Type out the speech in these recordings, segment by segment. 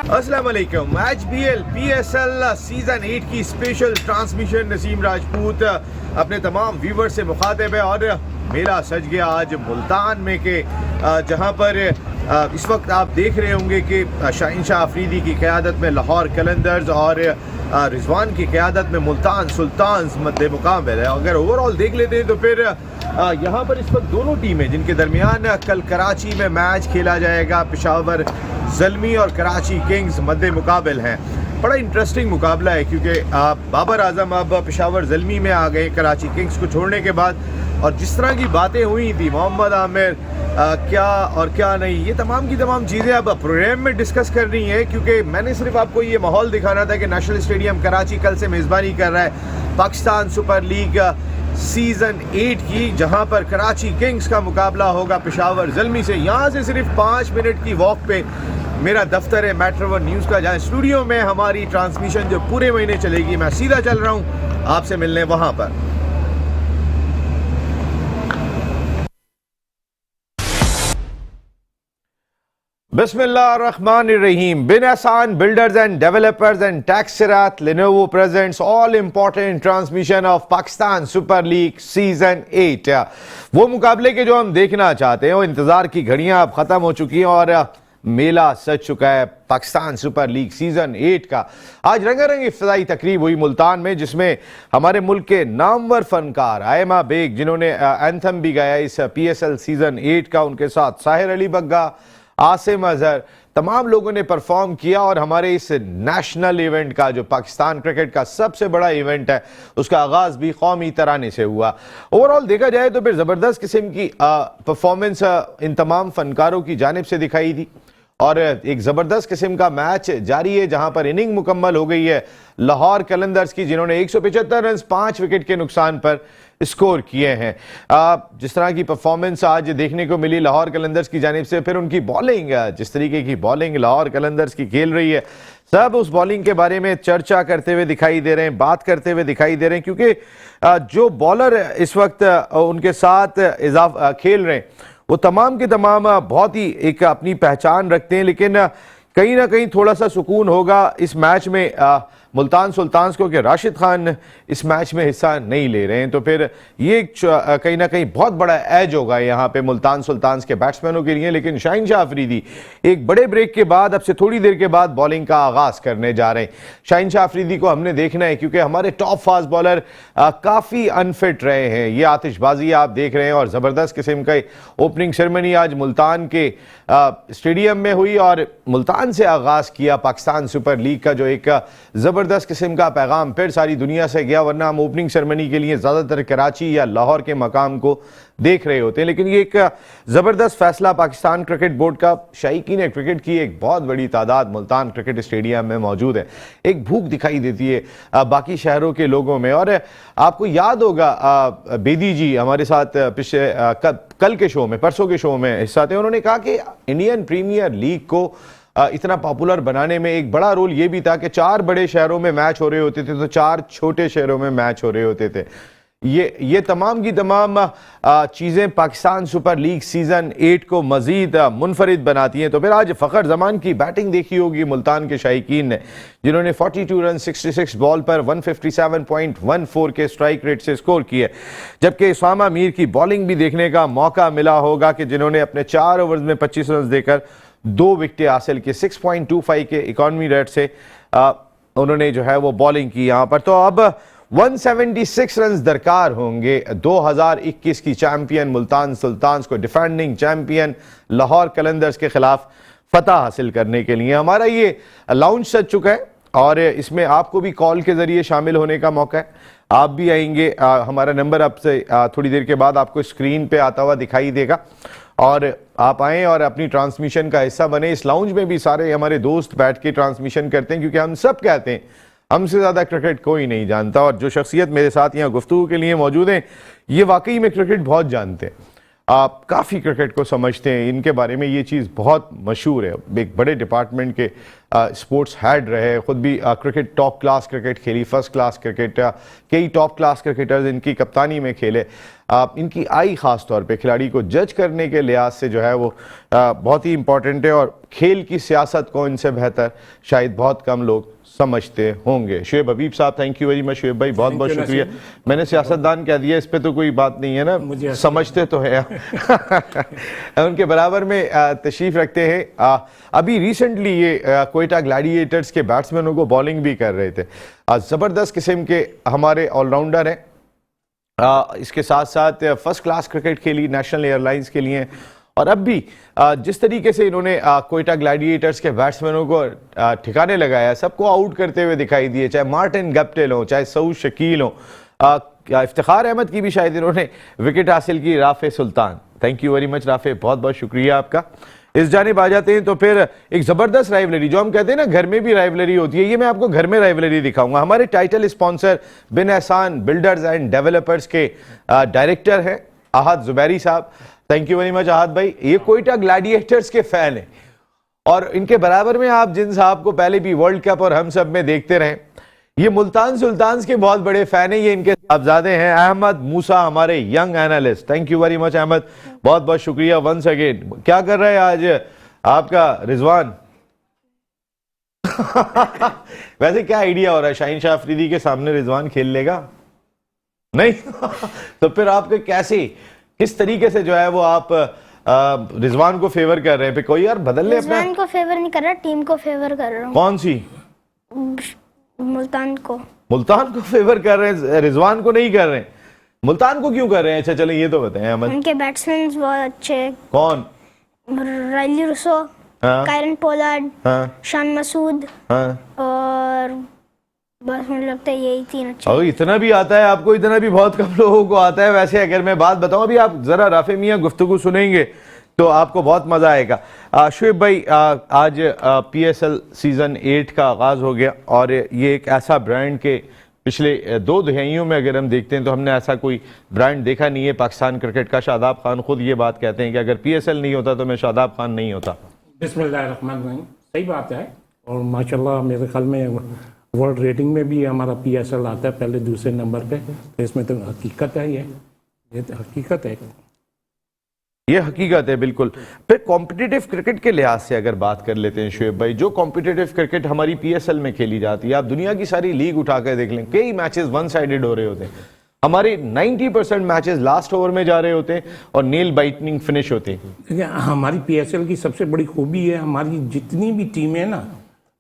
अस्सलाम वालेकुम। HBL PSL season 8 की स्पेशल ट्रांसमिशन नसीम राजपूत अपने तमाम व्यूवर से मुखातिब है और मेला सज गया आज मुल्तान में के जहां पर इस वक्त आप देख रहे होंगे कि शाहीन शाह अफरीदी की क़यादत में लाहौर कलंदर्स और रिजवान की क़यादत में मुल्तान सुल्तान्स मद्दे मुकाबले है। अगर ओवरऑल देख लेते हैं तो फिर यहाँ पर इस वक्त दोनों टीमें जिनके दरमियान कल कराची में मैच खेला जाएगा, पेशावर ज़ल्मी और कराची किंग्स मद्दे मुकाबल हैं। बड़ा इंटरेस्टिंग मुकाबला है क्योंकि बाबर आजम अब पेशावर ज़ल्मी में आ गए कराची किंग्स को छोड़ने के बाद, और जिस तरह की बातें हुई थी मोहम्मद आमिर क्या और क्या नहीं, ये तमाम की तमाम चीज़ें अब प्रोग्राम में डिस्कस करनी है। क्योंकि मैंने सिर्फ आपको ये माहौल दिखाना था कि नेशनल स्टेडियम कराची कल से मेज़बानी कर रहा है पाकिस्तान सुपर लीग सीज़न 8 की, जहां पर कराची किंग्स का मुकाबला होगा पेशावर ज़ल्मी से। यहाँ से सिर्फ 5 मिनट की वॉक पे मेरा दफ्तर है मेट्रो न्यूज़ का, जहाँ स्टूडियो में हमारी ट्रांसमिशन जो पूरे महीने चलेगी, मैं सीधा चल रहा हूँ आपसे मिलने वहाँ पर। Bismillahirrahmanirrahim. Bin Ahsan Builders and Developers and Taxirat Lenovo presents all important transmission of Pakistan Super League Season 8। वो मुकाबले के जो हम देखना चाहते हैं, वो इंतज़ार की घड़ियां अब ख़त्म हो चुकी हैं और मेला सज चुका है पाकिस्तान सुपर लीग सीजन 8 का। आज रंगारंग इफ्तिताई तकरीब हुई मुल्तान में, जिसमें हमारे मुल्क के नामवर फनकार आयमा बेग, जिन्होंने एंथम भी गाया इस PSL सीजन 8 का, उनके साथ साहिर अली बग्गा, आसिम अजहर, तमाम लोगों ने परफॉर्म किया और हमारे इस नेशनल इवेंट का, जो पाकिस्तान क्रिकेट का सबसे बड़ा इवेंट है, उसका आगाज़ भी कौमी तराने से हुआ। ओवरऑल देखा जाए तो फिर ज़बरदस्त किस्म की परफॉर्मेंस इन तमाम फनकारों की जानिब से दिखाई दी और एक ज़बरदस्त किस्म का मैच जारी है, जहां पर इनिंग मुकम्मल हो गई है लाहौर कलंदर्स की, जिन्होंने 175 रन 5 विकेट के नुकसान पर स्कोर किए हैं। जिस तरह की परफॉर्मेंस आज देखने को मिली लाहौर कलंदर्स की जानिब से, फिर उनकी बॉलिंग, जिस तरीके की बॉलिंग लाहौर कलंदर्स की खेल रही है, सब उस बॉलिंग के बारे में चर्चा करते हुए दिखाई दे रहे हैं, बात करते हुए दिखाई दे रहे हैं। क्योंकि जो बॉलर इस वक्त उनके साथ खेल रहे हैं, वो तमाम के तमाम बहुत ही एक अपनी पहचान रखते हैं, लेकिन कहीं ना कहीं थोड़ा सा सुकून होगा इस मैच में मुल्तान सुल्तान्स को कि राशिद खान इस मैच में हिस्सा नहीं ले रहे हैं, तो फिर ये कहीं ना कहीं बहुत बड़ा एज होगा यहाँ पे मुल्तान सुल्तान्स के बैट्समैनों के लिए। लेकिन शाहीन शाह अफरीदी एक बड़े ब्रेक के बाद, अब से थोड़ी देर के बाद बॉलिंग का आगाज़ करने जा रहे हैं। शाहीन शाह अफरीदी को हमने देखना है क्योंकि हमारे टॉप फास्ट बॉलर काफ़ी अनफिट रहे हैं। ये आतिशबाजी आप देख रहे हैं और ज़बरदस्त किस्म का ओपनिंग सेरेमनी आज मुल्तान के स्टेडियम में हुई और मुल्तान से आगाज़ किया पाकिस्तान सुपर लीग का, जो एक ज़बरदस्त किस्म का पैगाम फिर सारी दुनिया से गया। वरना हम ओपनिंग सेरेमनी के लिए ज़्यादातर कराची या लाहौर के मकाम को देख रहे होते हैं, लेकिन ये एक ज़बरदस्त फैसला पाकिस्तान क्रिकेट बोर्ड का। शायकीन क्रिकेट की एक बहुत बड़ी तादाद मुल्तान क्रिकेट स्टेडियम में मौजूद है। एक भूख दिखाई देती है बाकी शहरों के लोगों में। और आपको याद होगा बेदी जी हमारे साथ पिछले कल के शो में, परसों के शो में हिस्सा थे, उन्होंने कहा कि इंडियन प्रीमियर लीग को इतना पॉपुलर बनाने में एक बड़ा रोल ये भी था कि 4 बड़े शहरों में मैच हो रहे होते थे तो 4 छोटे शहरों में मैच हो रहे होते थे। ये तमाम की तमाम चीज़ें पाकिस्तान सुपर लीग सीज़न 8 को मज़ीद मुनफरिद बनाती हैं। तो फिर आज फ़खर जमान की बैटिंग देखी होगी मुल्तान के शायकीन ने, जिन्होंने 42 रन 66 बॉल पर 157.14 के स्ट्राइक रेट से स्कोर किए। जबकि उसामा मीर की बॉलिंग भी देखने का मौका मिला होगा कि जिन्होंने अपने 4 ओवर्स में 25 रन देकर 2 विकेटें हासिल की। 6.25 के इकॉनमी रेट से उन्होंने जो है वो बॉलिंग की यहाँ पर। तो अब 176 रन दरकार होंगे 2021 की चैंपियन मुल्तान सुल्तान्स को, डिफेंडिंग चैंपियन लाहौर कलंदर्स के खिलाफ फतह हासिल करने के लिए। हमारा ये लॉन्च सज चुका है और इसमें आपको भी कॉल के जरिए शामिल होने का मौका है। आप भी आएंगे, हमारा नंबर अब से थोड़ी देर के बाद आपको स्क्रीन पे आता हुआ दिखाई देगा और आप आएँ और अपनी ट्रांसमिशन का हिस्सा बने। इस लाउंज में भी सारे हमारे दोस्त बैठ के ट्रांसमिशन करते हैं, क्योंकि हम सब कहते हैं हमसे ज़्यादा क्रिकेट कोई नहीं जानता, और जो शख्सियत मेरे साथ यहाँ गुफ्तगू के लिए मौजूद हैं, ये वाकई में क्रिकेट बहुत जानते हैं। आप काफ़ी क्रिकेट को समझते हैं, इनके बारे में ये चीज़ बहुत मशहूर है। एक बड़े डिपार्टमेंट के स्पोर्ट्स हेड रहे, खुद भी क्रिकेट टॉप क्लास क्रिकेट खेली, फर्स्ट क्लास क्रिकेट, कई टॉप क्लास क्रिकेटर्स इनकी कप्तानी में खेले। इनकी आई ख़ास तौर पे खिलाड़ी को जज करने के लिहाज से जो है वो बहुत ही इंपॉर्टेंट है, और खेल की सियासत को इनसे बेहतर शायद बहुत कम लोग समझते होंगे। शुएब हबीब साहब, thank you very much. Shoaib भाई बहुत बहुत शुक्रिया। मैंने सियासतदान कह दिया, इस पे तो कोई बात नहीं है ना, समझते तो है उनके बराबर में तशरीफ रखते हैं। अभी रिसेंटली ये कोयटा ग्लैडिएटर्स के बैट्समैनों को बॉलिंग भी कर रहे थे। ज़बरदस्त किस्म के हमारे ऑलराउंडर हैं। इसके साथ साथ फर्स्ट क्लास क्रिकेट खेली, नेशनल एयरलाइंस के लिए, और अब भी जिस तरीके से इन्होंने कोयटा ग्लैडिएटर्स के बैट्समैनों को ठिकाने लगाया, सबको आउट करते हुए दिखाई दिए, चाहे मार्टिन गप्टिल हो, चाहे सऊद शकील हो, इफ्तिखार अहमद की भी शायद इन्होंने विकेट हासिल की, Rafe Sultan. Thank you very much Rafe, बहुत बहुत शुक्रिया आपका। इस जानिब आ जाते हैं तो फिर एक ज़बरदस्त राइवलरी, जो हम कहते हैं ना घर में भी राइवलरी होती है, ये मैं आपको घर में राइवलरी दिखाऊंगा। हमारे टाइटल स्पॉन्सर बिन एहसान बिल्डर्स एंड डेवलपर्स के डायरेक्टर हैं आहद जुबैरी साहब। Thank you very much Ahad भाई। ये कोयटा ग्लैडिएटर्स के फैन हैं, और इनके बराबर में आप जिन साहब को पहले भी वर्ल्ड कप और हम सब में देखते रहे, ये मुल्तान सुल्तान्स के बहुत बड़े फैन हैं। ये इनके साहबजादे हैं अहमद मूसा, हमारे young analyst. Thank you very much Ahmad, बहुत बहुत शुक्रिया वंस अगेन। क्या कर रहे हैं आज आपका रिजवान? वैसे क्या आइडिया हो रहा है, शाहीन शाह अफरीदी के सामने रिजवान खेल लेगा? नहीं तो फिर आपके कैसे, किस तरीके से जो है वो आप रिजवान को फेवर कर रहे हैं? कोई यार बदल ले, रिजवान को फेवर नहीं कर रहा, टीम को फेवर कर रहा हूँ। कौन सी? मुल्तान को। मुल्तान को फेवर कर रहे हैं, रिजवान को नहीं कर रहे हैं। मुल्तान को क्यों कर रहे हैं? अच्छा चलें ये तो बताएं अहमद। उनके बैट्समैन बहुत अच्छे। कौन? Rilee Rossouw, Kieron Pollard, Shan Masood, और बस मुझे लगता है यही तीन अच्छे। और इतना भी आता है आपको? इतना भी बहुत कम लोगों को आता है। वैसे अगर मैं बात बताऊं, अभी आप जरा राफे मियां गुफ्तगू सुनेंगे तो आपको बहुत मजा आएगा। शुएब भाई, आज PSL सीजन 8 का आगाज हो गया, और ये एक ऐसा ब्रांड के पिछले 2 दहाइयों में अगर हम देखते हैं तो हमने ऐसा कोई ब्रांड देखा नहीं है पाकिस्तान क्रिकेट का। शादाब खान खुद ये बात कहते हैं कि अगर PSL नहीं होता तो मैं शादाब खान नहीं होता। बिस्मिल्लाहिर्रहमानिर्रहीम, सही बात है। और माशाल्लाह मेरे ख्याल में वर्ल्ड रेटिंग में भी हमारा PSL आता है पहले दूसरे नंबर पे, तो इसमें तो हकीकत है, ये तो हकीकत है, ये हकीकत है बिल्कुल। फिर कॉम्पिटिटिव क्रिकेट के लिहाज से अगर बात कर लेते हैं शुएब भाई, जो कॉम्पिटिटिव क्रिकेट हमारी PSL में खेली जाती है, आप दुनिया की सारी लीग उठाकर देख लें, कई मैचेस वन साइडेड हो रहे होते हैं। हमारे 90% मैचेस लास्ट ओवर में जा रहे होते हैं और नेल बाइटनिंग फिनिश होते हैं। हमारी PSL की सबसे बड़ी खूबी है, हमारी जितनी भी टीमें ना,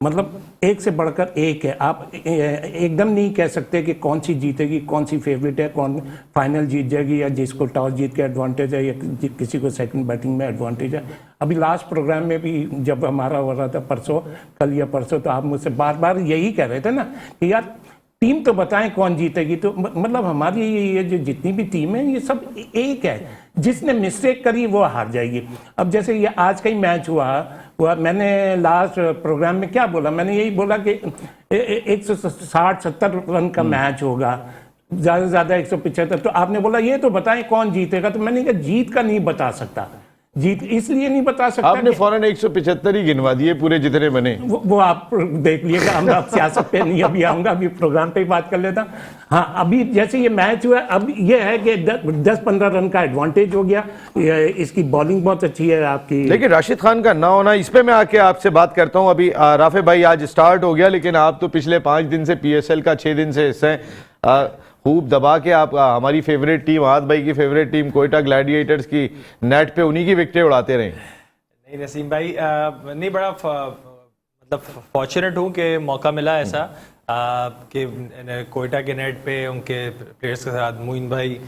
मतलब एक से बढ़कर एक है। आप एकदम नहीं कह सकते कि कौन सी जीतेगी, कौन सी फेवरेट है, कौन फाइनल जीत जाएगी, या जिसको टॉस जीत के एडवांटेज है, या किसी को सेकंड बैटिंग में एडवांटेज है। अभी लास्ट प्रोग्राम में भी जब हमारा हो रहा था परसों, कल या परसों, तो आप मुझसे बार बार यही कह रहे थे ना कि यार टीम तो बताएं कौन जीतेगी। तो मतलब हमारी ये जो जितनी भी टीम है ये सब एक है, जिसने मिस्टेक करी वो हार जाएगी। अब जैसे ये आज का ही मैच हुआ, मैंने लास्ट प्रोग्राम में क्या बोला, मैंने यही बोला कि 160-70 रन का मैच होगा, ज़्यादा से ज़्यादा 175। तो आपने बोला ये तो बताएं कौन जीतेगा, तो मैंने कहा जीत का नहीं बता सकता, जीत इसलिए नहीं बता सकता। आपने फौरन 175 ही गिनवा दिए पूरे जितने बने। वो आप देख लीजिएगा, हम आप सियासत पे नहीं अभी आऊंगा, अभी प्रोग्राम पे ही बात कर लेता। हाँ, अभी जैसे ये मैच हुआ, अब ये है कि 10-15 रन का एडवांटेज हो गया। इसकी बॉलिंग बहुत अच्छी है आपकी। लेकिन राशिद खान का ना होना, इस पे मैं आके आपसे बात करता हूँ। अभी राफे भाई आज स्टार्ट हो गया, लेकिन आप तो पिछले 5 दिन से PSL का 6 दिन से हिस्सा हैं, खूब दबा के आप हमारी फेवरेट टीम, आहद भाई की फेवरेट टीम कोयटा ग्लैडिएटर्स की नेट पे उन्हीं की विकेटें उड़ाते रहे। नहीं नसीम भाई, नहीं बड़ा मतलब फॉर्चुनेट हूँ कि मौका मिला ऐसा कि कोयटा के नेट पे उनके प्लेयर्स के साथ मोइन भाई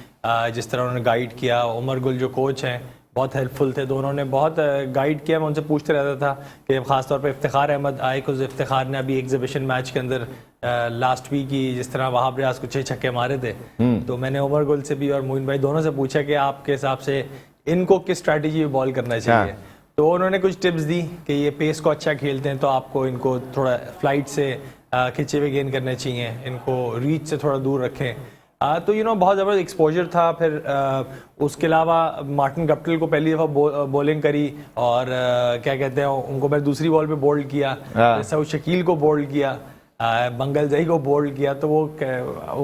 जिस तरह उन्होंने गाइड किया, उमर गुल जो कोच हैं बहुत हेल्पफुल थे, दोनों ने बहुत गाइड किया। मैं उनसे पूछते रहता था कि ख़ासतौर पे इफ्तिखार अहमद आए, कुछ इफ्तिखार ने अभी एग्जिबिशन मैच के अंदर लास्ट वीक ही जिस तरह वहाब रियाज को 6 छक्के मारे थे, तो मैंने उमर गुल से भी और मोइन भाई दोनों से पूछा कि आपके हिसाब से इनको किस स्ट्रैटेजी में बॉल करना चाहिए। तो उन्होंने कुछ टिप्स दी कि ये पेस को अच्छा खेलते हैं तो आपको इनको थोड़ा फ्लाइट से खिंचे हुए गेंद करने चाहिए, इनको रीच से थोड़ा दूर रखें। तो बहुत ज़बरदस्त एक्सपोजर था। फिर उसके अलावा मार्टिन गप्टिल को पहली दफ़ा बॉलिंग करी और क्या कहते हैं उनको मैं दूसरी बॉल पे बोल्ड किया, सऊद शकील को बोल्ड किया, मंगल जई को बोल्ड किया। तो वो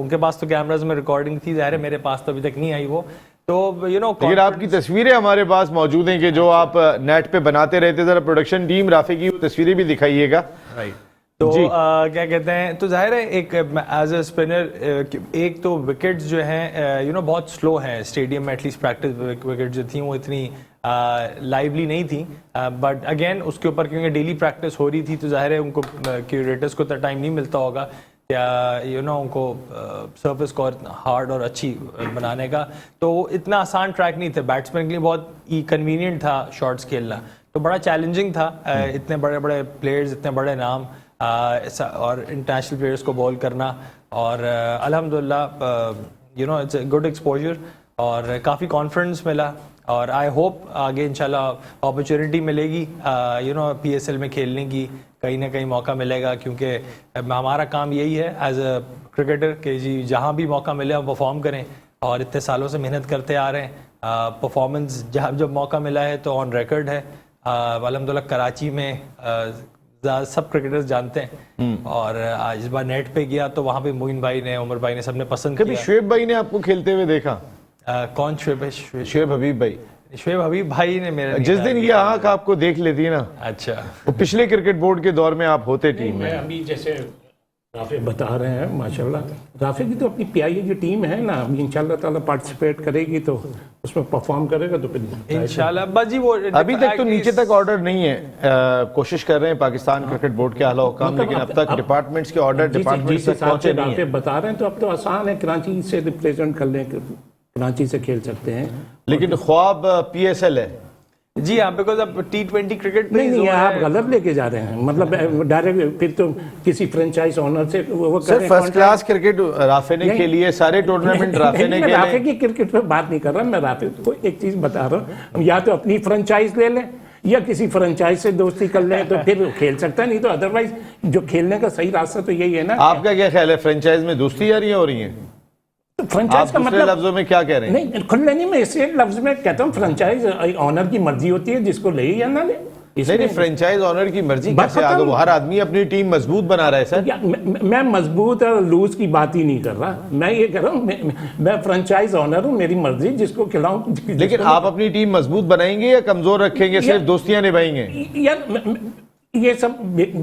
उनके पास तो कैमराज में रिकॉर्डिंग थी, ज़ाहिर है मेरे पास तो अभी तक नहीं आई वो। तो लेकिन आपकी तस्वीरें हमारे पास मौजूद हैं कि जो आप नेट पे बनाते रहते, जरा प्रोडक्शन टीम राफी की तस्वीरें भी दिखाइएगा। राइट। तो क्या कहते हैं, तो जाहिर है एक एज ए स्पिनर एक तो विकेट्स जो हैं बहुत स्लो हैं स्टेडियम में, एटलीस्ट प्रैक्टिस विकेट जो थी वो इतनी लाइवली नहीं थी। बट अगेन उसके ऊपर क्योंकि डेली प्रैक्टिस हो रही थी तो जाहिर है उनको क्यूरेटर्स को इतना टाइम नहीं मिलता होगा या उनको सर्फेस को हार्ड और अच्छी बनाने का। तो इतना आसान ट्रैक नहीं थे, बैट्समैन के लिए बहुत कन्वीनियंट था शॉट्स खेलना, तो बड़ा चैलेंजिंग था। इतने बड़े बड़े प्लेयर्स, इतने बड़े नाम और इंटरनेशनल प्लेयर्स को बॉल करना, और अल्हम्दुलिल्लाह इट्स गुड एक्सपोजर और काफ़ी कॉन्फिडेंस मिला। और आई होप आगे इंशाल्लाह अपॉर्चुनिटी मिलेगी PSL में खेलने की, कहीं ना कहीं मौका मिलेगा, क्योंकि हमारा काम यही है एज अ क्रिकेटर कि जी जहाँ भी मौका मिले हम परफॉर्म करें, और इतने सालों से मेहनत करते आ रहे हैं। परफॉर्मेंस जब मौका मिला है तो ऑन रिकॉर्ड है। अल्हम्दुलिल्लाह कराची में सब क्रिकेटर्स जानते हैं, और आज इस बार नेट पे गया तो वहाँ पे मोइन भाई ने, उमर भाई ने, सबने पसंद कभी किया। शुएब भाई ने आपको खेलते हुए देखा? कौन शुएब है? शुएब हबीब भाई। शुएब हबीब भाई ने मेरे जिस दिन ये आंख आपको देख लेती ना, अच्छा, वो पिछले क्रिकेट बोर्ड के दौर में आप होते टीम में। अभी जैसे राफी बता रहे हैं माशाल्लाह, राफी की तो अपनी PIA की टीम है ना, अभी इंशाल्लाह ताला पार्टिसिपेट करेगी तो उसमें परफॉर्म करेगा तो फिर इंशाल्लाह। बस जी वो अभी तक तो नीचे तक ऑर्डर नहीं है, कोशिश कर रहे हैं पाकिस्तान क्रिकेट बोर्ड के आला हुकाम, लेकिन अब तक डिपार्टमेंट्स के ऑर्डर डिपार्टमेंट तक पहुंचे नहीं है। बता रहे हैं तो अब तो आसान है, कराची से रिप्रेजेंट कर लें, कराची से खेल सकते हैं। लेकिन ख्वाब PSL है जी हाँ, बिकॉज अब T20 क्रिकेट पे नहीं आप गलत लेके जा रहे हैं, मतलब डायरेक्ट फिर तो किसी फ्रेंचाइज ओनर से वो sir first class cricket Rafe ने खेली है, सारे टूर्नामेंट राफे ने खेले। राफे की क्रिकेट पे बात नहीं कर रहा मैं, राफे को एक चीज बता रहा हूँ, या तो अपनी फ्रेंचाइज ले लें या किसी फ्रेंचाइज से दोस्ती कर लें तो फिर खेल सकता है, नहीं तो अदरवाइज जो खेलने का सही रास्ता तो यही है ना। आपका क्या ख्याल है, फ्रेंचाइज में दोस्ती यारी हो रही है? फ्रेंचाइज का मतलब लफ्जों में क्या कह रहे हैं? नहीं खुले नहीं, मैं इसे लफ्ज में कहता हूँ फ्रेंचाइज ऑनर की मर्जी होती है, जिसको ले या ना ले। नहीं फ्रेंचाइज ऑनर की मर्जी कैसे आगे? वो हर आदमी अपनी टीम मजबूत बना रहा है सर। मैं मजबूत और लूज की बात ही नहीं कर रहा, मैं ये कह रहा हूँ मैं फ्रेंचाइज ऑनर हूँ, मेरी मर्जी जिसको खिलाऊं। लेकिन आप अपनी टीम मजबूत बनाएंगे या कमजोर रखेंगे, सिर्फ दोस्तियां निभाएंगे? यार ये सब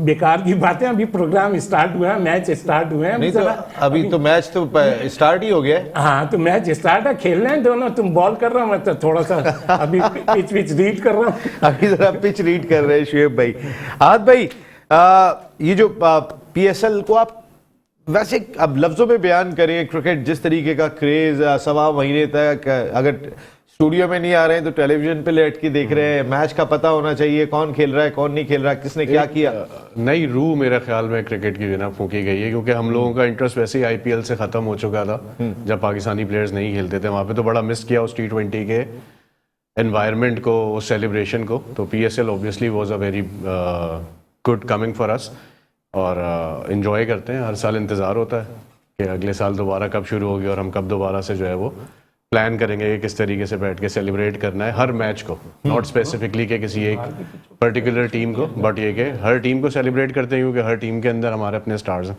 बेकार की बातें, अभी प्रोग्राम स्टार्ट हुआ है, मैच स्टार्ट हुए हैं। नहीं तो अभी तो मैच तो स्टार्ट ही हो गया है। हाँ तो मैच स्टार्ट है, खेल रहे हैं दोनों, तुम बॉल कर रहा हूँ, मैं तो थोड़ा सा अभी पिच रीड कर रहा हूँ। अभी जरा पिच रीड कर रहे हैं शुएब भाई। आद भाई ये जो PSL को आप वैसे अब लफ्जों में बयान करें, क्रिकेट जिस तरीके का क्रेज 1.25 महीने तक, अगर स्टूडियो में नहीं आ रहे हैं तो टेलीविजन पे लेट के देख रहे हैं, मैच का पता होना चाहिए, कौन खेल रहा है कौन नहीं खेल रहा है, किसने क्या किया। नई रूह मेरे ख्याल में क्रिकेट की बिना फूकी गई है, क्योंकि हम लोगों का इंटरेस्ट वैसे ही IPL से खत्म हो चुका था जब पाकिस्तानी प्लेयर्स नहीं खेलते थे। वहाँ पे तो बड़ा मिस किया उस T20 के एनवायरनमेंट को, उस सेलिब्रेशन को। तो PSL obviously was a very good coming for us, और इन्जॉय करते हैं। हर साल इंतज़ार होता है कि अगले साल दोबारा कब शुरू होगी और हम कब दोबारा से जो है वो प्लान करेंगे कि किस तरीके से बैठ के सेलिब्रेट करना है हर मैच को, नॉट स्पेसिफिकली कि किसी एक पर्टिकुलर टीम को, बट ये कि हर टीम को सेलिब्रेट करते हैं, क्योंकि हर टीम के अंदर हमारे अपने स्टार्स हैं।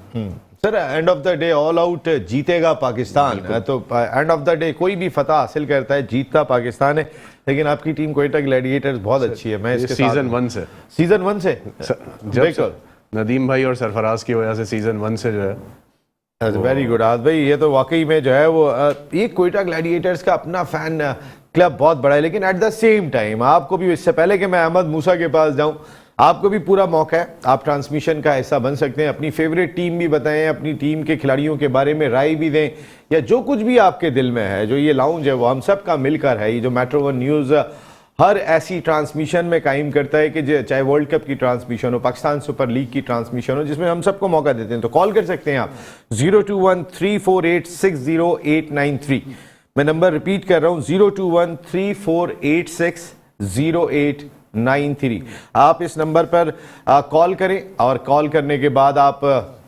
Sir end of the day all out जीतेगा पाकिस्तान, तो एंड ऑफ द डे कोई भी फतह हासिल करता है जीतता पाकिस्तान है। लेकिन आपकी टीम कोयटा ग्लैडिएटर्स बहुत अच्छी है, मैं इसके सीजन 1 से बिल्कुल नदीम भाई और सरफराज की वजह से सीजन 1 से जो है वेरी गुड आज भाई। ये तो वाकई में जो है वो ये कोयटा ग्लैडिएटर्स का अपना फैन क्लब बहुत बड़ा है, लेकिन एट द सेम टाइम आपको भी, इससे पहले कि मैं अहमद मूसा के पास जाऊं, आपको भी पूरा मौका है, आप ट्रांसमिशन का हिस्सा बन सकते हैं। अपनी फेवरेट टीम भी बताएं, अपनी टीम के खिलाड़ियों के बारे में राय भी दें, या जो कुछ भी आपके दिल में है। जो ये लाउंज है वो हम सब का मिलकर है। ये जो Metro 1 न्यूज़ हर ऐसी ट्रांसमिशन में कायम करता है कि चाहे वर्ल्ड कप की ट्रांसमिशन हो, पाकिस्तान सुपर लीग की ट्रांसमिशन हो, जिसमें हम सबको मौका देते हैं। तो कॉल कर सकते हैं आप 021-348-60893। मैं नंबर रिपीट कर रहा हूं 021-348-60893। आप इस नंबर पर कॉल करें, और कॉल करने के बाद आप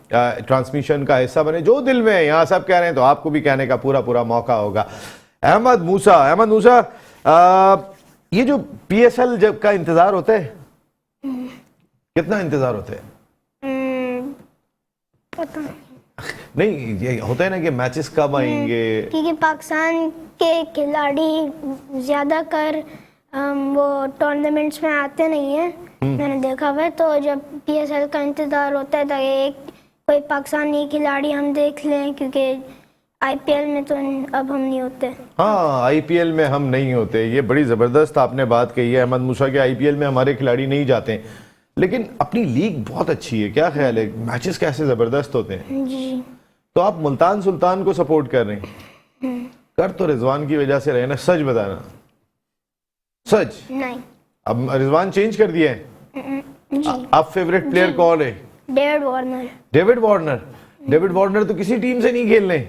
ट्रांसमिशन का हिस्सा बने, जो दिल में है। यहाँ सब कह रहे हैं तो आपको भी कहने का पूरा पूरा मौका होगा। अहमद मूसा, ये जो PSL जब का इंतजार होता है, कितना इंतजार होता है? पता नहीं, ये होता है ना कि मैचेस कब आएंगे। क्योंकि पाकिस्तान के खिलाड़ी ज्यादा कर वो टूर्नामेंट्स में आते नहीं है, मैंने देखा हुआ है। तो जब PSL का इंतजार होता है तो एक कोई पाकिस्तानी खिलाड़ी हम देख लें, क्योंकि IPL में तो अब हम नहीं होते। हाँ, IPL में हम नहीं होते, ये बड़ी जबरदस्त आपने बात कही है अहमद मूसा के। IPL में हमारे खिलाड़ी नहीं जाते, लेकिन अपनी लीग बहुत अच्छी है। क्या ख्याल है, मैचेस कैसे जबरदस्त होते हैं? जी। तो आप मुल्तान सुल्तान को सपोर्ट कर रहे हैं? कर तो रिजवान की वजह से रहे ना, सच बताना। सच? नहीं। अब रिजवान चेंज कर दिया है? जी। आप फेवरेट प्लेयर कौन है? David Warner. डेविड वार्नर तो किसी टीम से नहीं खेल रहे,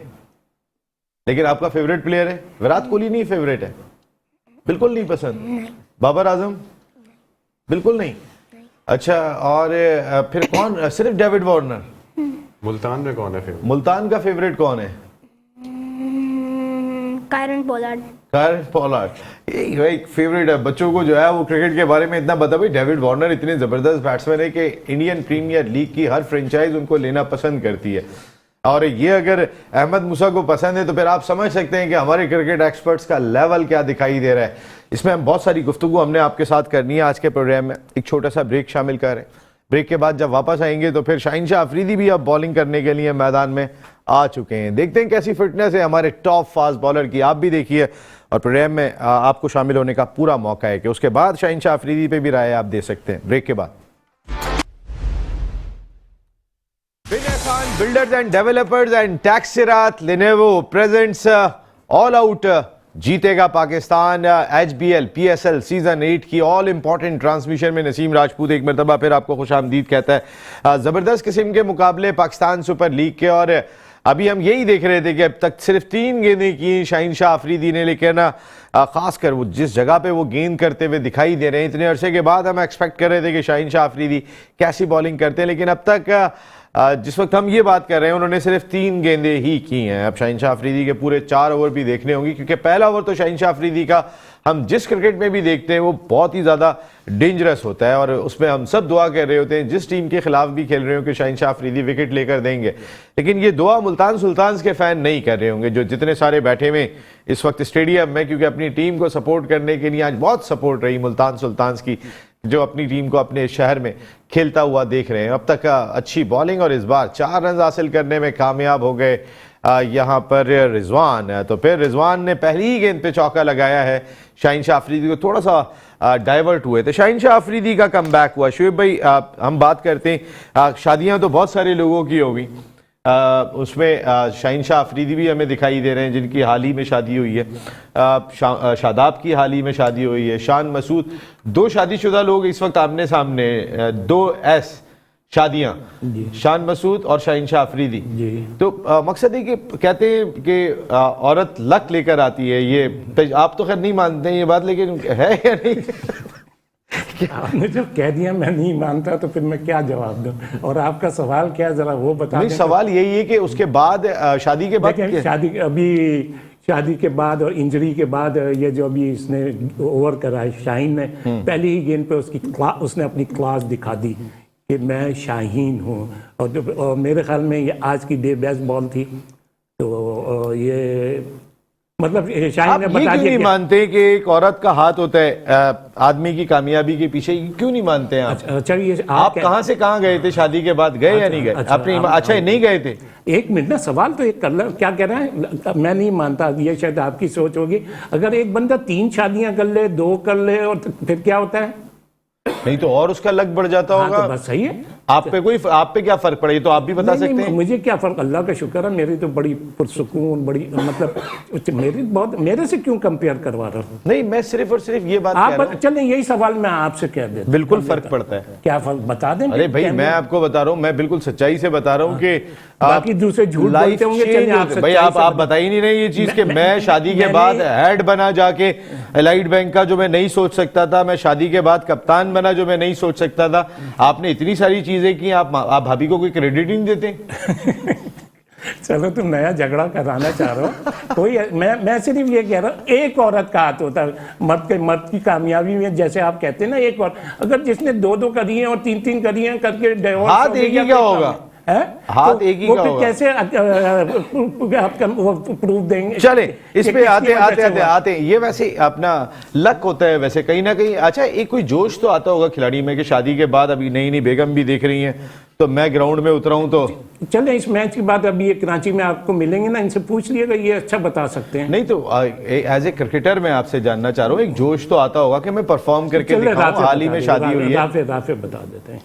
लेकिन आपका फेवरेट प्लेयर है। विराट कोहली नहीं फेवरेट है? बिल्कुल नहीं पसंद? बाबर आजम? बिल्कुल नहीं। अच्छा, और फिर कौन? सिर्फ डेविड वार्नर? मुल्तान में कौन है फेवरेट? मुल्तान का फेवरेट कौन है? कायरन पोलार्ड एक फेवरेट है बच्चों को, जो है वो क्रिकेट के बारे में इतना बता। भाई डेविड वार्नर इतने जबरदस्त बैट्समैन है कि इंडियन प्रीमियर लीग की हर फ्रेंचाइज उनको लेना पसंद करती है। और ये अगर अहमद मूसा को पसंद है तो फिर आप समझ सकते हैं कि हमारे क्रिकेट एक्सपर्ट्स का लेवल क्या दिखाई दे रहा है। इसमें हम बहुत सारी गुफ्तगू हमने आपके साथ करनी है आज के प्रोग्राम में। एक छोटा सा ब्रेक शामिल करें। ब्रेक के बाद जब वापस आएंगे तो फिर शाहिनशाह अफरीदी भी अब बॉलिंग करने के लिए मैदान में आ चुके हैं। देखते हैं कैसी फिटनेस है हमारे टॉप फास्ट बॉलर की, आप भी देखिए और प्रोग्राम में आपको शामिल होने का पूरा मौका है कि उसके बाद शाहिनशाह अफरीदी पे भी राय आप दे सकते हैं। ब्रेक के बाद बिल्डर्स एंड डेवलपर्स एंड टैक्सिरात लिनोवो प्रेजेंट्स ऑल आउट जीतेगा पाकिस्तान HBL PSL सीजन 8 की ऑल इंपॉर्टेंट ट्रांसमिशन में नसीम राजपूत एक मरतबा फिर आपको खुशामदीद कहता है। ज़बरदस्त किस्म के मुकाबले पाकिस्तान सुपर लीग के, और अभी हम यही देख रहे थे कि अब तक सिर्फ 3 गेंदें की शाहिनशाह अफरीदी ने, लेकिन खासकर वो जिस जगह पे वो गेंद करते हुए दिखाई दे रहे हैं, इतने अरसे के बाद हम एक्सपेक्ट कर रहे थे कि शाहिनशाह अफरीदी कैसी बॉलिंग करते हैं, लेकिन अब तक जिस वक्त हम ये बात कर रहे हैं उन्होंने सिर्फ 3 गेंदें ही की हैं। अब शाहिनशाह अफरीदी के पूरे 4 ओवर भी देखने होंगे, क्योंकि पहला ओवर तो शाहिनशाह अफरीदी का हम जिस क्रिकेट में भी देखते हैं वो बहुत ही ज़्यादा डेंजरस होता है, और उसमें हम सब दुआ कर रहे होते हैं जिस टीम के खिलाफ भी खेल रहे हो कि शाहिनशाह अफरीदी विकेट लेकर देंगे। लेकिन ये दुआ मुल्तान सुल्तान्स के फ़ैन नहीं कर रहे होंगे, जो जितने सारे बैठे हुए इस वक्त स्टेडियम में, क्योंकि अपनी टीम को सपोर्ट करने के लिए आज बहुत सपोर्ट रही मुल्तान सुल्तान्स की, जो अपनी टीम को अपने शहर में खेलता हुआ देख रहे हैं। अब तक अच्छी बॉलिंग और इस बार 4 रन हासिल करने में कामयाब हो गए यहाँ पर रिजवान। तो फिर रिजवान ने पहली ही गेंद पे चौका लगाया है। शाहिनशाह अफरीदी को थोड़ा सा डाइवर्ट हुए थे। शाहिनशाह अफरीदी का कमबैक हुआ। शुएब भाई, हम बात करते हैं, शादियां तो बहुत सारे लोगों की होगी, उसमें शाहिनशाह अफरीदी भी हमें दिखाई दे रहे हैं जिनकी हाल ही में शादी हुई है। शादाब की हाल ही में शादी हुई है। शान मसूद, 2 शादीशुदा लोग इस वक्त आमने सामने, 2 शादियां, शान मसूद और शाहिनशाह अफरीदी। तो मकसद है कि कहते हैं कि औरत लक लेकर आती है, ये आप तो खैर नहीं मानते हैं ये बात, लेकिन है या नहीं? आपने जब कह दिया मैं नहीं मानता तो फिर मैं क्या जवाब दूं, और आपका सवाल क्या जरा वो बता दें। सवाल यही है कि उसके बाद शादी के बाद शादी के बाद और इंजरी के बाद ये जो अभी इसने ओवर करा है शाहीन ने, पहली ही गेंद पे उसने अपनी क्लास दिखा दी कि मैं शाहीन हूँ, और मेरे ख्याल में ये आज की डे बेस्ट बॉल थी। तो ये मतलब शाहीन ने बता दिया। क्यों नहीं मानते कि एक औरत का हाथ होता है आदमी की कामयाबी के पीछे, क्यों नहीं मानते हैं आप? चलिए, आप कहाँ से कहाँ गए थे शादी के बाद, गए या नहीं गए? अच्छा नहीं गए थे? एक मिनट ना, सवाल तो एक कर लो, क्या कह रहा है? मैं नहीं मानता, ये शायद आपकी सोच होगी। अगर एक बंदा 3 शादियां कर ले, 2 कर ले, और फिर क्या होता है? नहीं तो और उसका लक बढ़ जाता होगा। तो बस सही है। आप पे क्या फर्क पड़े, तो आप भी बता सकते हैं। मुझे क्या फर्क, अल्लाह का शुक्र है, मेरी तो बड़ी पुरसुकून, बड़ी मतलब मेरे से क्यों कंपेयर करवा रहा हूँ? नहीं, मैं सिर्फ और सिर्फ ये बात आप चलें, यही सवाल मैं आपसे कह देता। बिल्कुल फर्क पड़ता है। क्या फर्क बता दें? अरे भाई, मैं आपको बता रहा हूँ, मैं बिल्कुल सच्चाई से बता रहा हूँ कि बाकी दूसरे झूठ लाइफ बोलते होंगे, चेंज चलिए आप होते- भाई सच्चाई आप से बता ही नहीं रहे ये चीज कि मैं शादी के मैंने- बाद हेड बना जाके एलाइड बैंक का, जो मैं नहीं सोच सकता था। मैं शादी के बाद कप्तान बना, जो मैं नहीं सोच सकता था। आपने इतनी सारी चीजें की, आप भाभी को कोई क्रेडिट ही नहीं देते। चलो तुम नया झगड़ा कराना चाह रहे हो। कोई मैं सिर्फ ये कह रहा हूँ, एक औरत का हाथ होता है मर्द की कामयाबी में। जैसे आप कहते हैं ना, एक और अगर जिसने दो करी हैं और तीन करी हैं करके डिवोर्स हाथ एक ही का होगा। हाथ एक ही का होगा। कैसे आपका वो प्रूफ देंगे? चले इस कि पे किसकी आते वजह आते से आते हुआ? आते ये वैसे अपना लक होता है वैसे कहीं ना कहीं। अच्छा, एक कोई जोश तो आता होगा खिलाड़ी में कि शादी के बाद अभी नई नई बेगम भी देख रही हैं, तो मैं ग्राउंड में उतरा हूं तो चले इस मैच के बाद अभी ये कराची में आपको मिलेंगे ना, इनसे पूछ लिएगा, ये अच्छा बता सकते हैं। नहीं। तो एज ए क्रिकेटर मैं आपसे जानना चाह रहा हूँ, एक जोश तो आता होगा कि मैं परफॉर्म करके चले दिखाऊं। हाल ही में शादी हुई है। राफे बता देते हैं।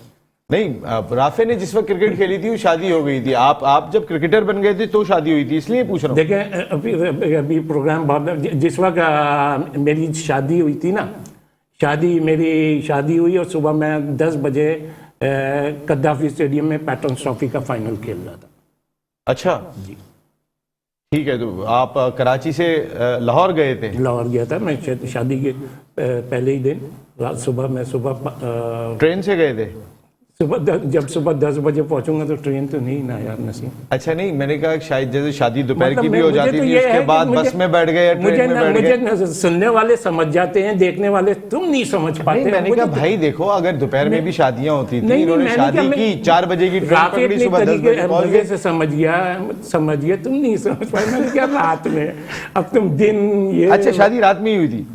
नहीं, राफे ने जिस वक्त क्रिकेट खेली थी वो शादी हो गई थी। आप जब क्रिकेटर बन गए थे तो शादी हुई थी, इसलिए पूछ रहा हूँ। देखें अभी प्रोग्राम बहुत, जिस वक्त मेरी शादी हुई थी ना, मेरी शादी हुई और सुबह मैं 10 बजे कद्दाफी स्टेडियम में पैटर्न्स ट्रॉफी का फाइनल खेल रहा था। अच्छा जी, ठीक है। तो आप कराची से लाहौर गए थे? लाहौर गया था मैं शादी के पहले ही दिन। सुबह ट्रेन से गए थे? जब सुबह 10 बजे पहुंचूंगा तो ट्रेन तो नहीं ना यार नसीम। अच्छा, नहीं, मैंने कहा शायद जैसे शादी दोपहर मतलब की भी हो मुझे जाती तो थी, ये है उसके कि बाद मुझे- बस में बैठ गए या ट्रेन में बैठ गए। मुझे सुनने वाले समझ जाते हैं, देखने वाले तुम नहीं समझ पाते। नहीं, मैंने कहा भाई देखो, अगर दोपहर में भी शादियां होती थी, इन्होंने शादी की 4 बजे की ट्रेन राफे पकड़ी, अपने सुबह 10 तरीके बजे पहुंच मजे गए। से समझ गया तुम नहीं समझ पाए। मैंने क्या रात में, अब तुम दिन ये। अच्छा, शादी रात में ही हुई थी?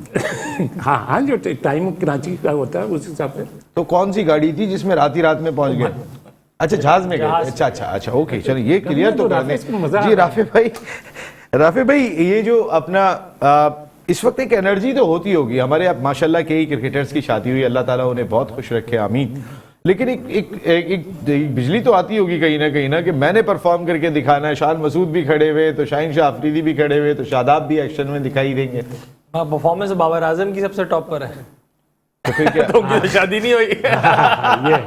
हाँ, जो टाइम कराची का होता है उस हिसाब से। तो कौन सी गाड़ी थी जिसमें रात ही रात में पहुंच गए? अच्छा, जहाज में गए। अच्छा, ओके, चलो ये क्लियर तो कर दें जी। राफे भाई ये जो अपना इस वक्त एक एनर्जी तो होती होगी हमारे, अब माशाल्लाह कई क्रिकेटर्स की शादी हुई, अल्लाह ताला उन्हें बहुत खुश रखे, आमीन। लेकिन एक बिजली तो आती होगी कहीं ना कि मैंने परफॉर्म करके दिखाना है। शान मसूद भी खड़े हुए, तो शाहीन शाह अफरीदी भी खड़े हुए, तो शादाब भी एक्शन में दिखाई देंगे। हाँ, परफॉर्मेंस बाबर आजम की सबसे टॉप पर है। तो फिर क्या? तो उनकी तो शादी नहीं हुई। ये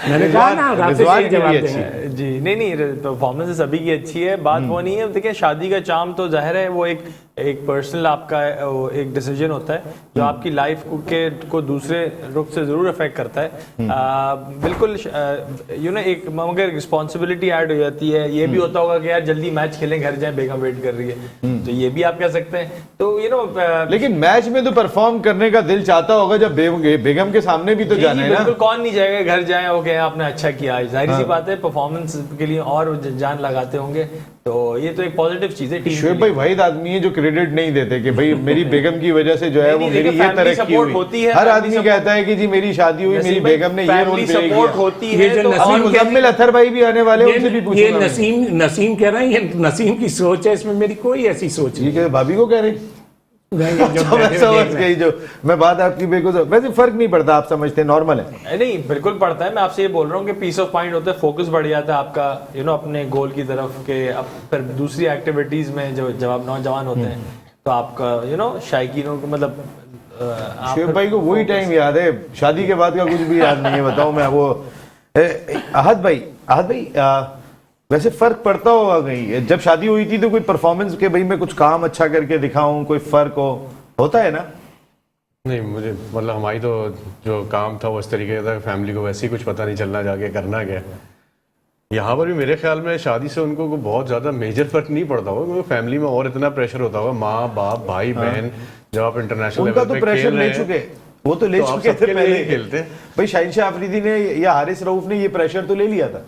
मैंने कहा ना, राफे रिजवान से की जवाब भी देंगे। अच्छी जी नहीं, परफॉर्मेंस सभी की अच्छी है, बात वो नहीं है। देखिए, शादी का चार्म तो जाहिर है वो एक पर्सनल आपका एक डिसीजन होता है जो आपकी लाइफ को दूसरे रुख से जरूर अफेक्ट करता है। बिल्कुल एक मगर रिस्पॉन्सिबिलिटी ऐड हो जाती है। ये भी होता होगा कि यार जल्दी मैच खेलें, घर जाएं, बेगम वेट कर रही है, तो ये भी आप कह सकते हैं। तो लेकिन मैच में तो परफॉर्म करने का दिल चाहता होगा, जब बेगम के सामने भी तो जाना है ना। बिल्कुल, कौन नहीं जाएगा, घर जाए ओके आपने अच्छा किया, जाहिर सी बात है परफॉर्मेंस के लिए और जान लगाते होंगे, तो ये तो एक पॉजिटिव चीज है। टीम शुएब भाई वाहिद आदमी है जो क्रेडिट नहीं देते कि भाई मेरी बेगम की वजह से जो है वो मेरी ये तरक्की हुई। हर आदमी कहता है कि जी मेरी शादी हुई, मेरी बेगम ने ये रोल प्ले किया। होती ये है जो तो नसीम मुजम्मिल अथर भाई भी आने वाले हैं, उनसे भी ये पूछूंगा मैं। नसीम कह रहे हैं, ये नसीम की सोच है, इसमें मेरी कोई ऐसी सोच ये क्या भाभी को कह रहे हैं? नहीं। अच्छा, मैं समझ गई, जो मैं बात आपकी बिल्कुल वैसे फर्क नहीं पड़ता, आप समझते हैं, नॉर्मल है। नहीं, बिल्कुल पड़ता है। मैं आपसे ये बोल रहा हूँ कि पीस ऑफ माइंड होता है, फोकस बढ़ जाता है आपका अपने गोल की तरफ के। अब फिर दूसरी एक्टिविटीज में जब आप नौजवान होते हैं तो आपका शायकीनों को मतलब शुएब भाई को वही टाइम याद है, शादी के बाद का कुछ भी याद नहीं है। बताओ मैं वो अहद भाई वैसे फर्क पड़ता होगा कहीं, जब शादी हुई थी तो कोई परफॉर्मेंस के भाई मैं कुछ काम अच्छा करके दिखाऊं, कोई फर्क होता है ना? नहीं, मुझे मतलब हमारी तो जो काम था वो इस तरीके का था, फैमिली को वैसे ही कुछ पता नहीं चलना जाके करना क्या। यहाँ पर भी मेरे ख्याल में शादी से उनको को बहुत ज़्यादा मेजर फर्क नहीं पड़ता होगा, क्योंकि फैमिली में और इतना प्रेशर होता होगा, माँ बाप भाई बहन, जब आप इंटरनेशनल उनका तो प्रेशर ले चुके, वो तो ले तो आप चुके थे सबके लिए पहले ही खेलते। भाई शाहीन शाह अफरीदी ने या हारिस रऊफ ने ये प्रेशर तो ले लिया था,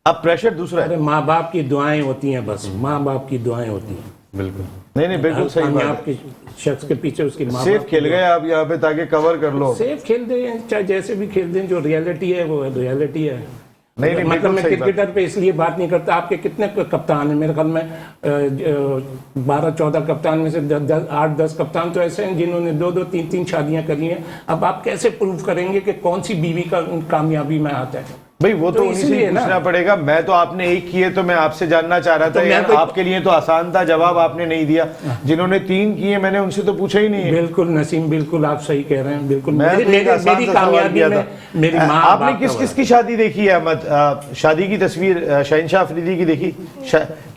अब प्रेशर दूसरा है। अरे माँ बाप की दुआएं होती हैं, बस माँ बाप की दुआएं होती हैं। बिल्कुल नहीं बिल्कुल सही बात है। आपके शख्स के पीछे उसकी माँ सेफ खेल गए आप यहाँ पे ताकि कवर कर लो। सेफ खेल दें, चाहे जैसे भी खेल दें, जो रियलिटी है वो रियलिटी है। नहीं, मतलब बिल्कुल मैं सही बात। क्रिकेटर पे इसलिए बात नहीं करता। आपके कितने कप्तान हैं? मेरे ख्याल में 12-14 कप्तान में से 8-10 कप्तान तो ऐसे हैं जिन्होंने 2-2, 3-3 शादियां करी हैं। अब आप कैसे प्रूव करेंगे कि कौन सी बीवी का कामयाबी में आता है? भाई वो तो तो उन्हीं से इसलिए ही ना। पूछना पड़ेगा। मैं तो आपने एक किए तो मैं आपसे जानना चाह रहा था तो मैं यार, तो- आपके लिए तो आसान था, जवाब आपने नहीं दिया। जिन्होंने 3 किए मैंने उनसे तो पूछा ही नहीं है। बिल्कुल नसीम, बिल्कुल आप सही कह रहे हैं, बिल्कुल मैं तो एक आसान मेरी सा सवाल कामयाबी किया में था। मेरी माँ आपने बाप किस का किस की शादी देखी है अहमद? शादी की तस्वीर शहनशाह अफरीदी की देखी?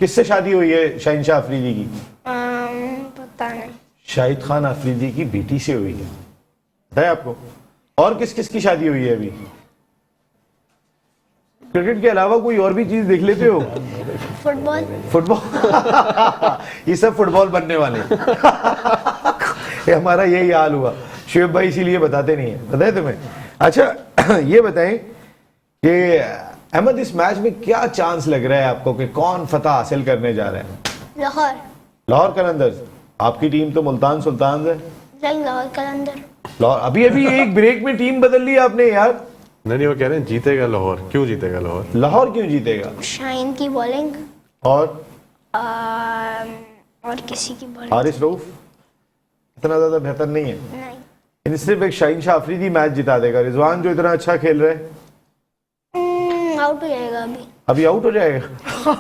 किससे शादी हुई है शहनशाह अफरीदी की? पता नहीं। शाहिद खान अफरीदी की बेटी से हुई है, पता है आपको? और किस किस की शादी हुई है अभी? क्रिकेट के अलावा कोई और भी चीज देख लेते हो? फुटबॉल। फुटबॉल ये सब फुटबॉल बनने वाले ये हमारा यही हाल हुआ। शुएब भाई इसीलिए बताते नहीं है, पता है तुम्हें? अच्छा ये बताएं कि अहमद इस मैच में क्या चांस लग रहा है आपको कि कौन फतह हासिल करने जा रहा है? लाहौर। लाहौर कलंदर्स। आपकी टीम तो मुल्तान सुल्तान है। नहीं, लाहौर कलंदर। लाहौर अभी अभी एक ब्रेक में टीम बदल ली आपने यार। नहीं वो कह रहे हैं जीतेगा लाहौर। क्यों जीतेगा लाहौर? लाहौर क्यों जीतेगा? शाहीन की बॉलिंग और और किसी की बॉलिंग हारिस रऊफ इतना ज्यादा बेहतर नहीं है। नहीं। इन सिर्फ एक शाहीन शाह अफरीदी मैच जिता देगा। रिजवान जो इतना अच्छा खेल रहा है आउट हो जाएगा अभी आउट हो जाएगा।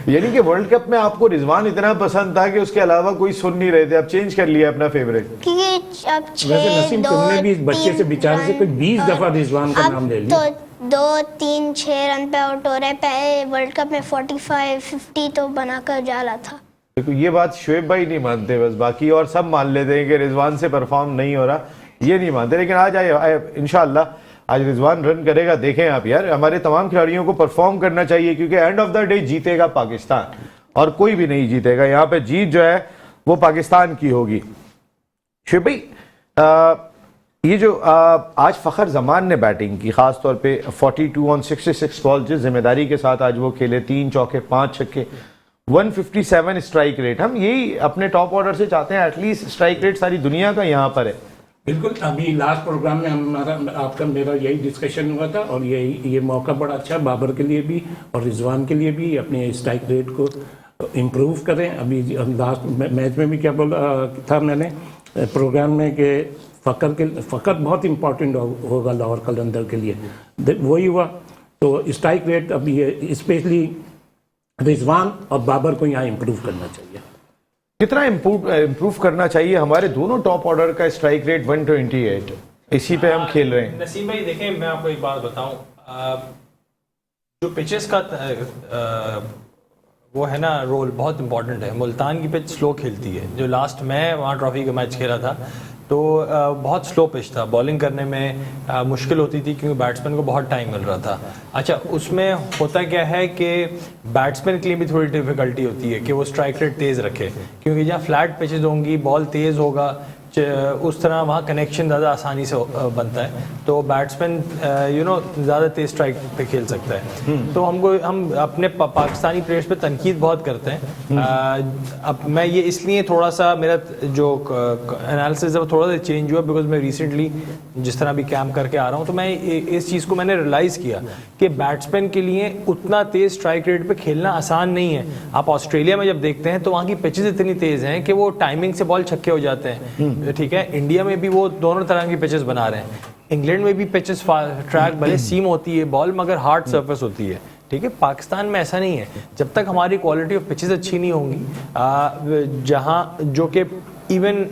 यानी कि वर्ल्ड कप में आपको रिजवान इतना पसंद था कि उसके अलावा कोई सुन नहीं रहे थे, अब चेंज कर लिया अपना फेवरेट। क्योंकि अब वैसे नसीम तुमने भी इस बच्चे से बेचारे से कोई 20 दफा रिजवान का नाम ले लिया। तो 2-3-6 रन पे आउट हो रहे। पहले वर्ल्ड कप में 45-50 तो बनाकर जा रहा था। देखो ये बात शुएब भाई नहीं मानते, बस बाकी और सब मान लेते हैं कि रिजवान से परफॉर्म नहीं हो रहा, ये नहीं मानते। लेकिन आज आए इंशाल्लाह आज रिजवान रन करेगा, देखें आप यार। हमारे तमाम खिलाड़ियों को परफॉर्म करना चाहिए क्योंकि एंड ऑफ द डे जीतेगा पाकिस्तान और कोई भी नहीं जीतेगा। यहाँ पे जीत जो है वो पाकिस्तान की होगी। शुएब भाई ये जो आज फ़खर जमान ने बैटिंग की, खास तौर पे 42 ऑन 66 बॉल, जिस जिम्मेदारी के साथ आज वो खेले, 3 चौके 5 छक्के, 157 स्ट्राइक रेट। हम यही अपने टॉप ऑर्डर से चाहते हैं, एटलीस्ट स्ट्राइक रेट सारी दुनिया का यहाँ पर है। बिल्कुल, अभी लास्ट प्रोग्राम में हमारा आपका मेरा यही डिस्कशन हुआ था और ये मौका बड़ा अच्छा है बाबर के लिए भी और रिजवान के लिए भी, अपने स्ट्राइक रेट को इम्प्रूव करें। अभी लास्ट मैच में भी क्या बोला था मैंने प्रोग्राम में कि फ़कर बहुत इंपॉर्टेंट होगा लाहौर कलंदर के लिए, वही हुआ। तो स्ट्राइक रेट अभी स्पेशली रिजवान और बाबर को यहाँ इम्प्रूव करना चाहिए। कितना इम्प्रूव करना चाहिए? हमारे दोनों टॉप ऑर्डर का स्ट्राइक रेट 128, इसी पे हम खेल रहे हैं। नसीम भाई देखें, मैं आपको एक बात बताऊं, जो पिचेस का वो है ना रोल बहुत इंपॉर्टेंट है। मुल्तान की पिच स्लो खेलती है। जो लास्ट मैं वहाँ ट्रॉफी का मैच खेला था तो बहुत स्लो पिच था, बॉलिंग करने में मुश्किल होती थी क्योंकि बैट्समैन को बहुत टाइम मिल रहा था। अच्छा, उसमें होता क्या है कि बैट्समैन के लिए भी थोड़ी डिफिकल्टी होती है कि वो स्ट्राइक रेट तेज़ रखे, क्योंकि जहाँ फ्लैट पिचेज होंगी, बॉल तेज़ होगा, उस तरह वहाँ कनेक्शन ज़्यादा आसानी से बनता है, तो बैट्समैन ज़्यादा तेज स्ट्राइक पे खेल सकता है। तो हम अपने पाकिस्तानी प्लेयर्स पे तनकीद बहुत करते हैं। अब मैं ये इसलिए थोड़ा सा मेरा जो एनालिसिस है वो थोड़ा सा चेंज हुआ बिकॉज मैं रिसेंटली जिस तरह भी कैम्प करके आ रहा हूँ, तो मैं इस चीज़ को मैंने रियलाइज़ किया कि बैट्समैन के लिए उतना तेज़ स्ट्राइक रेट पे खेलना आसान नहीं है। आप ऑस्ट्रेलिया में जब देखते हैं तो वहाँ की पिचेज इतनी तेज़ हैं कि वो टाइमिंग से बॉल छक्के हो जाते हैं। ठीक है, इंडिया में भी वो दोनों तरह की पिचेस बना रहे हैं। इंग्लैंड में भी पिचेस ट्रैक भले सीम होती है बॉल, मगर हार्ड सरफेस होती है। ठीक है, पाकिस्तान में ऐसा नहीं है। जब तक हमारी क्वालिटी ऑफ पिचेस अच्छी नहीं होंगी, जहाँ जो कि इवन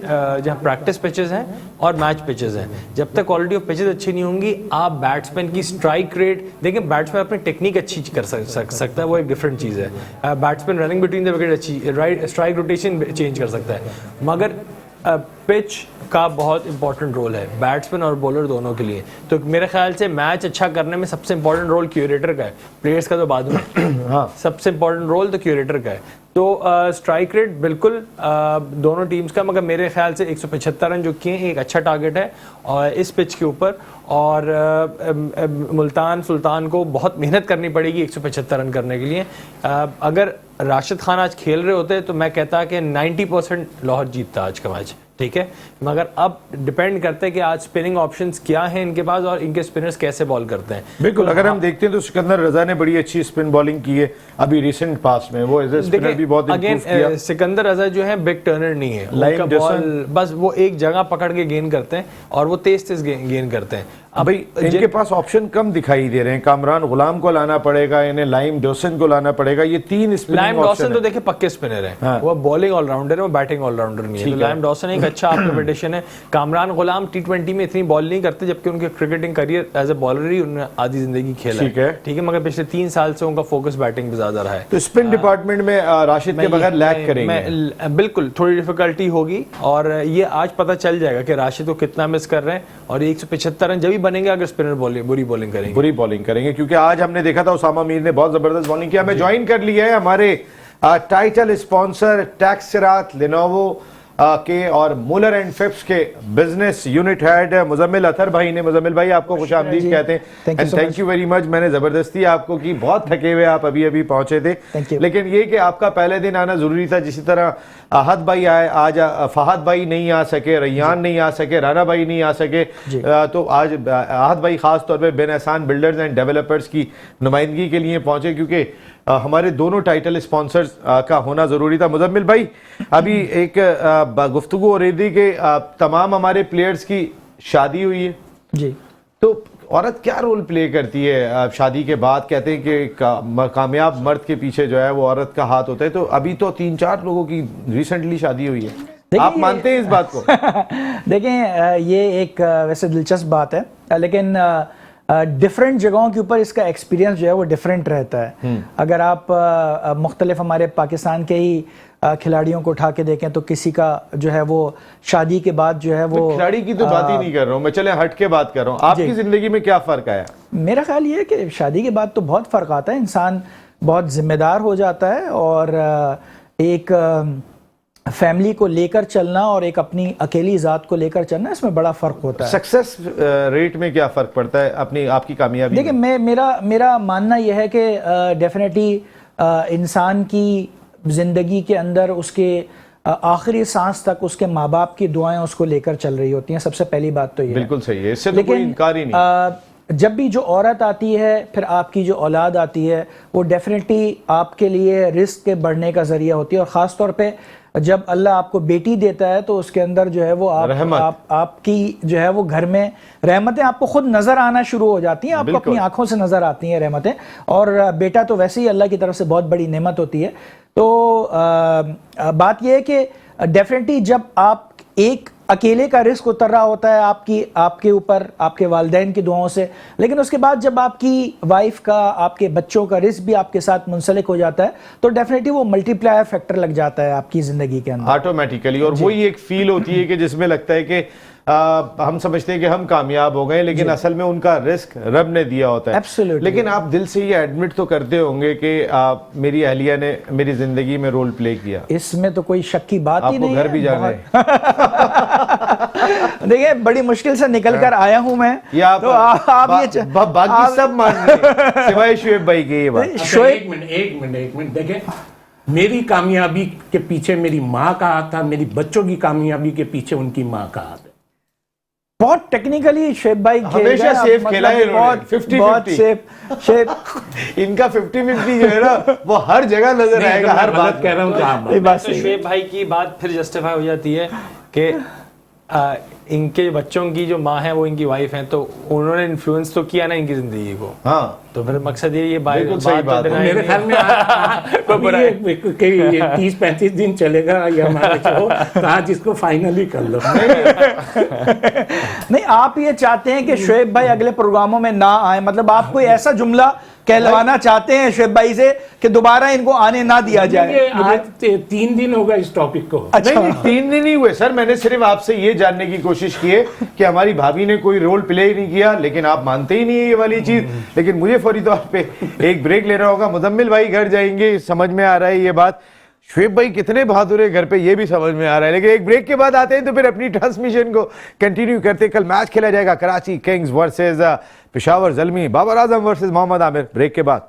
जहाँ प्रैक्टिस पिचेस हैं और मैच पिचेस हैं, जब तक क्वालिटी ऑफ पिचेस अच्छी नहीं होंगी, आप बैट्समैन की स्ट्राइक रेट देखें। बैट्समैन अपनी टेक्निक अच्छी कर सकता है, वो एक डिफरेंट चीज़ है। Batsman running between the wicket अच्छी, राइट, स्ट्राइक रोटेशन चेंज कर सकता है, मगर पिच का बहुत इंपॉर्टेंट रोल है बैट्समैन और बॉलर दोनों के लिए। तो मेरे ख्याल से मैच अच्छा करने में सबसे इंपॉर्टेंट रोल क्यूरेटर का है, प्लेयर्स का तो बाद में। हाँ, सबसे इंपॉर्टेंट रोल तो क्यूरेटर का है। तो स्ट्राइक रेट बिल्कुल दोनों टीम्स का, मगर मेरे ख्याल से 175 रन जो किए एक अच्छा टारगेट है और इस पिच के ऊपर। और मुल्तान सुल्तान को बहुत मेहनत करनी पड़ेगी 175 रन करने के लिए। अगर राशिद खान आज खेल रहे होते तो मैं कहता कि 90% लाहौर जीतता आज का मैच। ठीक है, मगर अब डिपेंड करता है कि आज स्पिनिंग ऑप्शंस क्या हैं इनके पास और इनके स्पिनर्स कैसे बॉल करते हैं। बिल्कुल, अगर हम देखते हैं तो सिकंदर रजा ने बड़ी अच्छी स्पिन बॉलिंग की है अभी रिसेंट पास्ट में, वो एज ए स्पिनर भी बहुत इंप्रूव किया। सिकंदर रजा जो है बिग टर्नर नहीं है, उनका बॉल बस वो एक जगह पकड़ के गेंद करते हैं और वो तेज गेंद करते हैं। भाई इनके पास ऑप्शन कम दिखाई दे रहे हैं। कामरान गुलाम को लाना पड़ेगा, इन्हें लाइम डॉसन को लाना पड़ेगा, ये 3 स्पिनिंग लाइम ऑप्शन डॉसन तो देखिए पक्के स्पिनर है, हाँ। वो बॉलिंग ऑलराउंडर है, वो बैटिंग ऑलराउंडर नहीं है। तो लाइम डॉसन एक अच्छा इम्प्लीमेंटेशन है। कामरान गुलाम T20 में इतनी बॉल नहीं करते, जबकि उनके cricketing career as a bowler ही उन्होंने आधी जिंदगी खेला है, ठीक है, मगर पिछले 3 साल से उनका फोकस बैटिंग पे ज्यादा रहा है। तो स्पिन डिपार्टमेंट में राशिद के बगैर लैग करेंगे, बिल्कुल थोड़ी डिफिकल्टी होगी, और ये आज पता चल जाएगा कि राशिद को कितना मिस कर रहे हैं, और 175 रन जब भी बनेंगे अगर स्पिनर बुरी बॉलिंग करेंगे, क्योंकि आज हमने देखा था उसामा मीर ने बहुत जबरदस्त बॉलिंग किया। हमें ज्वाइन कर लिया है हमारे टाइटल स्पॉन्सर टैक्सरात लिनोवो के और मुलर एंड फिप्स के बिजनेस यूनिट हेड मुजम्मिल अतर भाई ने। मुजम्मिल भाई आपको खुशामदीद कहते हैं, and thank you very much. मैंने जबरदस्ती आपको की, बहुत थके हुए आप अभी पहुंचे थे, लेकिन ये कि आपका पहले दिन आना जरूरी था। जिसी तरह आहद भाई आए, आज फहद भाई नहीं आ सके, रैयान नहीं आ सके, राना भाई नहीं आ सके, तो आज आहद भाई खास तौर पे बिन एहसान बिल्डर्स एंड डेवलपर्स की नुमाइंदगी के लिए पहुंचे, क्योंकि हमारे दोनों टाइटल स्पॉन्सर्स का होना जरूरी था। मुजम्मिल भाई, अभी एक गुफ्तगू हो रही थी कि तमाम हमारे प्लेयर्स की शादी हुई है जी, तो औरत क्या रोल प्ले करती है शादी के बाद? कहते हैं कि कामयाब मर्द के पीछे जो है वो औरत का हाथ होता है, तो अभी तो 3-4 लोगों की रिसेंटली शादी हुई है, आप मानते हैं इस बात को? देखें, ये एक वैसे दिलचस्प बात है, लेकिन डिफरेंट जगहों के ऊपर इसका एक्सपीरियंस जो है वो डिफरेंट रहता है। अगर आप मुख्तलिफ हमारे पाकिस्तान के ही खिलाड़ियों को उठा के देखें तो किसी का जो है वो शादी के बाद जो है वो, खिलाड़ी की तो बात ही नहीं कर रहा हूँ मैं, चले हट के बात कर रहा हूँ, आपकी जिंदगी में क्या फर्क आया? मेरा ख्याल ये है कि शादी के बाद तो बहुत फ़र्क आता है, इंसान बहुत जिम्मेदार हो जाता है, और एक फैमिली को लेकर चलना और एक अपनी अकेली ज़ात को लेकर चलना, इसमें बड़ा फ़र्क होता है। सक्सेस रेट में क्या फ़र्क पड़ता है आपकी कामयाबी? देखिए, मेरा मानना यह है कि डेफिनेटली इंसान की ज़िंदगी के अंदर उसके आखिरी सांस तक उसके माँ बाप की दुआएं उसको लेकर चल रही होती हैं। सबसे पहली बात तो ये बिल्कुल सही है, इससे तो कोई इनकार ही नहीं। जब भी जो औरत आती है, फिर आपकी जो औलाद आती है, वो डेफिनेटली आपके लिए रिस्क के बढ़ने का जरिया होती है, और ख़ास तौर पे जब अल्लाह आपको बेटी देता है तो उसके अंदर जो है वो आपकी जो है वो घर में रहमतें आपको खुद नजर आना शुरू हो जाती हैं, आपको अपनी आंखों से नजर आती हैं रहमतें, और बेटा तो वैसे ही अल्लाह की तरफ से बहुत बड़ी नेमत होती है। तो बात यह है कि डेफिनेटली जब आप एक अकेले का रिस्क उतर रहा होता है आपके ऊपर आपके वालिदैन की दुआओं से, लेकिन उसके बाद जब आपकी वाइफ का, आपके बच्चों का रिस्क भी आपके साथ मुंसलिक हो जाता है, तो डेफिनेटली वो मल्टीप्लायर फैक्टर लग जाता है आपकी जिंदगी के अंदर ऑटोमेटिकली, और वही एक फील होती है कि जिसमें लगता है कि हम समझते हैं कि हम कामयाब हो गए, लेकिन असल में उनका रिस्क रब ने दिया होता है। Absolutely. लेकिन आप दिल से ये एडमिट तो करते होंगे कि मेरी अहलिया ने मेरी जिंदगी में रोल प्ले किया, इसमें तो कोई शक की बात ही नहीं है। घर भी जाना है देखिए, बड़ी मुश्किल से निकल कर आया हूं मैं, तो आप ये बाकी सब मान रहे हैं सिवाय शुएब भाई की। ये बात एक मिनट देखें, मेरी कामयाबी के पीछे मेरी माँ का हाथ था, मेरी बच्चों की कामयाबी के पीछे उनकी माँ का हाथ है। बहुत टेक्निकली शुएब भाई हमेशा सेफ खेला है, बहुत 50-50 इनका 50-50 जो है ना वो हर जगह नजर आएगा, हर बात कह रहा हूँ। तो शुएब भाई की बात फिर जस्टिफाई हो जाती है कि इनके बच्चों की जो माँ है वो इनकी वाइफ है, तो उन्होंने इन्फ्लुएंस तो किया ना इनकी जिंदगी को। हाँ, तो फिर मकसद ये बिल्कुल सही बात है। मेरे ख्याल में 30-35 दिन चलेगा ये हमारा शो, आज इसको फाइनली कर लो। नहीं, आप ये चाहते हैं कि शुएब भाई अगले प्रोग्रामों में ना आए, मतलब आप कोई ऐसा जुमला कहलवाना चाहते हैं शुएब भाई से कि दोबारा इनको आने ना दिया जाए? आज 3 दिन होगा इस टॉपिक को। अच्छा। नहीं 3 दिन ही हुए सर, मैंने सिर्फ आपसे ये जानने की कोशिश की है कि हमारी भाभी ने कोई रोल प्ले ही नहीं किया, लेकिन आप मानते ही नहीं है ये वाली चीज। लेकिन मुझे फौरी तौर पे एक ब्रेक लेना होगा। मुजम्मिल भाई घर जाएंगे, समझ में आ रहा है ये बात। शुएब भाई कितने बहादुर है घर पे, ये भी समझ में आ रहा है। लेकिन एक ब्रेक के बाद आते हैं तो फिर अपनी ट्रांसमिशन को कंटिन्यू करते हैं। कल मैच खेला जाएगा, Karachi Kings versus Peshawar Zalmi, Babar Azam versus Mohammad Aamir. Break के बाद